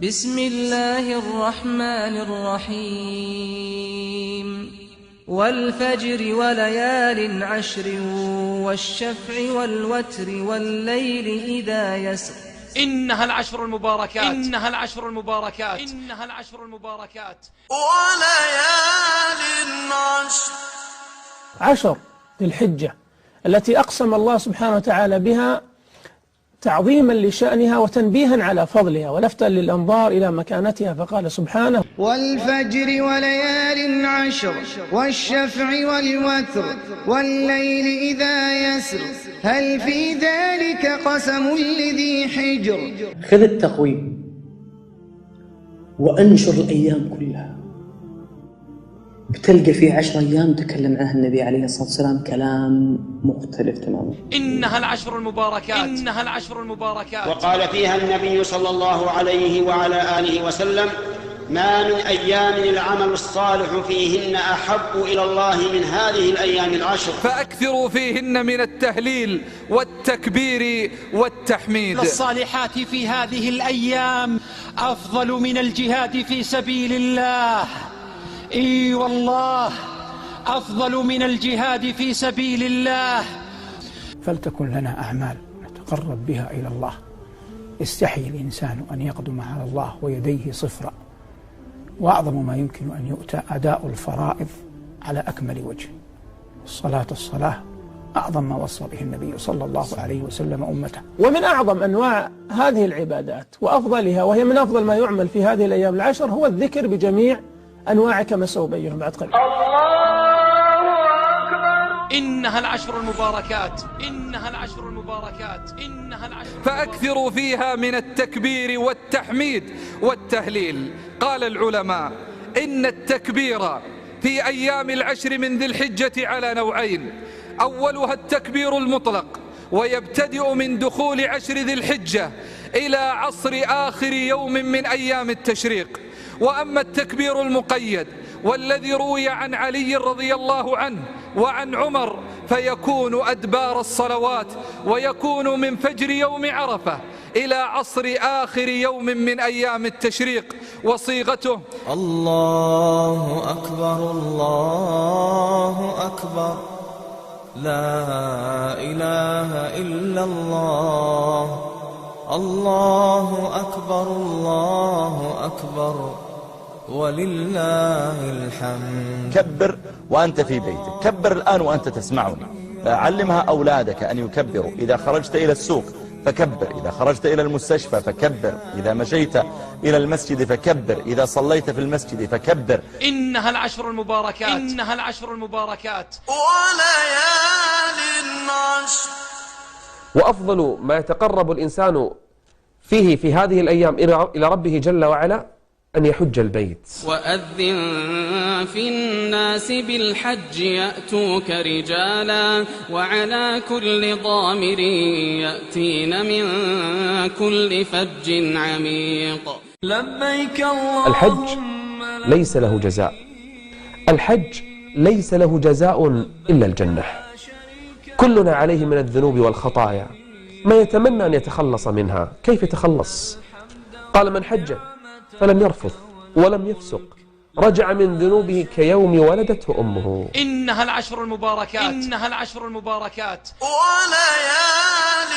بسم الله الرحمن الرحيم والفجر وليال عشر والشفع والوتر والليل إذا يسر إنها العشر المباركات إنها العشر المباركات إنها العشر المباركات وليال عشر ذي الحجة التي أقسم الله سبحانه وتعالى بها تعظيما لشأنها وتنبيها على فضلها ولفتا للأنظار إلى مكانتها، فقال سبحانه: والفجر وليال عشر والشفع والوتر والليل إذا يسر هل في ذلك قسم لذي حجر. خذ التقويم وأنشر الأيام كلها، بتلقى في 10 أيام تكلم عنها النبي عليه الصلاة والسلام كلام مختلف تماما. إنها العشر المباركات إنها العشر المباركات. وقال فيها النبي صلى الله عليه وعلى آله وسلم: ما من أيام العمل الصالح فيهن أحب إلى الله من هذه الأيام العشر، فأكثروا فيهن من التهليل والتكبير والتحميد. الصالحات في هذه الأيام أفضل من الجهاد في سبيل الله. إي والله أفضل من الجهاد في سبيل الله. فلتكن لنا أعمال نتقرب بها إلى الله. يستحي الإنسان أن يقدم على الله ويديه صفرا، وأعظم ما يمكن أن يؤتى أداء الفرائض على أكمل وجه. الصلاة أعظم ما وصى به النبي صلى الله عليه وسلم أمته. ومن أعظم أنواع هذه العبادات وأفضلها، وهي من أفضل ما يعمل في هذه الأيام العشر، هو الذكر بجميع أنواع كما سأبين بعد قليل. إنها العشر المباركات إنها العشر المباركات إنها العشر. فأكثروا فيها من التكبير والتحميد والتهليل. قال العلماء إن التكبير في أيام العشر من ذي الحجة على نوعين: أولها التكبير المطلق، ويبتدئ من دخول عشر ذي الحجة إلى عصر آخر يوم من أيام التشريق. وأما التكبير المقيد والذي روي عن علي رضي الله عنه وعن عمر فيكون أدبار الصلوات، ويكون من فجر يوم عرفة إلى عصر آخر يوم من أيام التشريق. وصيغته: الله أكبر الله أكبر لا إله إلا الله الله أكبر ولله الحمد. كبر وأنت في بيتك، كبر الآن وأنت تسمعني. علمها أولادك أن يكبروا. إذا خرجت إلى السوق فكبر، إذا خرجت إلى المستشفى فكبر، إذا مشيت إلى المسجد فكبر، إذا صليت في المسجد فكبر. إنها العشر المباركات إنها العشر المباركات وليال عشر. وأفضل ما يتقرب الإنسان فيه في هذه الأيام إلى ربه جل وعلا أن يحج البيت. وأذن في الناس بالحج يأتوك رجالا وعلى كل ضامر يأتين من كل فج عميق. لبيك اللهم. الحج ليس له جزاء، الحج ليس له جزاء إلا الجنة. كلنا عليه من الذنوب والخطايا ما يتمنى أن يتخلص منها. كيف يتخلص؟ قال: من حج فلم يرفث ولم يفسق رجع من ذنوبه كيوم ولدته أمه. إنها العشر المباركات إنها العشر المباركات وليال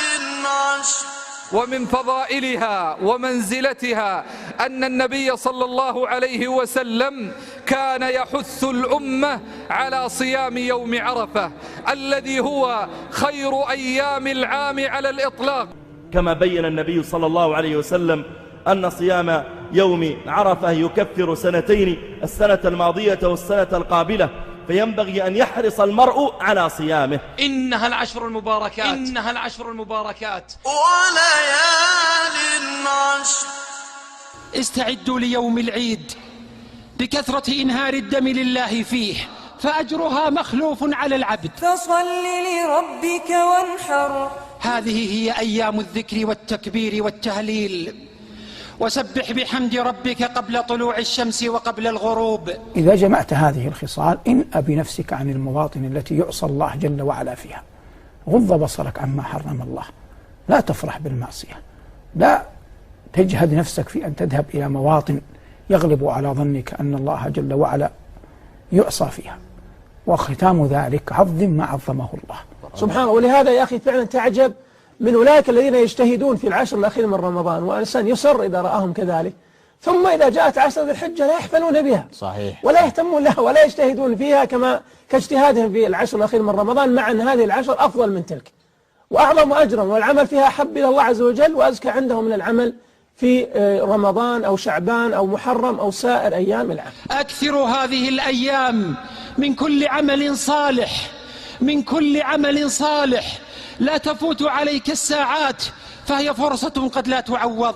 عشر. ومن فضائلها ومنزلتها أن النبي صلى الله عليه وسلم كان يحث الأمة على صيام يوم عرفة الذي هو خير أيام العام على الإطلاق. كما بين النبي صلى الله عليه وسلم أن صيام يوم عرفة يكفر سنتين، السنة الماضية والسنة القابلة، فينبغي أن يحرص المرء على صيامه. إنها العشر المباركات إنها العشر المباركات وليال عشر. استعدوا ليوم العيد بكثرة إنهار الدم لله فيه، فأجرها مخلوف على العبد. فصل لربك وانحر. هذه هي أيام الذكر والتكبير والتهليل. وسبح بحمد ربك قبل طلوع الشمس وقبل الغروب. إذا جمعت هذه الخصال انأ بنفسك عن المواطن التي يعصى الله جل وعلا فيها. غض بصرك عما حرم الله، لا تفرح بالمعصية، لا تجهد نفسك في أن تذهب إلى مواطن يغلب على ظنك أن الله جل وعلا يعصى فيها، وختام ذلك عظم ما عظمه الله سبحانه. ولهذا يا أخي فعلا تعجب من أولئك الذين يجتهدون في العشر الأخير من رمضان، وإنسان يسر إذا رآهم كذلك، ثم إذا جاءت عشر ذي الحجة لا يحفلون بها صحيح، ولا يهتمون لها ولا يجتهدون فيها كاجتهادهم في العشر الأخير من رمضان، مع أن هذه العشر أفضل من تلك وأعظم أجرا، والعمل فيها أحب إلى الله عز وجل وأزكى عنده من العمل في رمضان أو شعبان أو محرم أو سائر أيام العام. أكثروا هذه الأيام من كل عمل صالح، من كل عمل صالح، لا تفوت عليك الساعات فهي فرصة قد لا تعوض.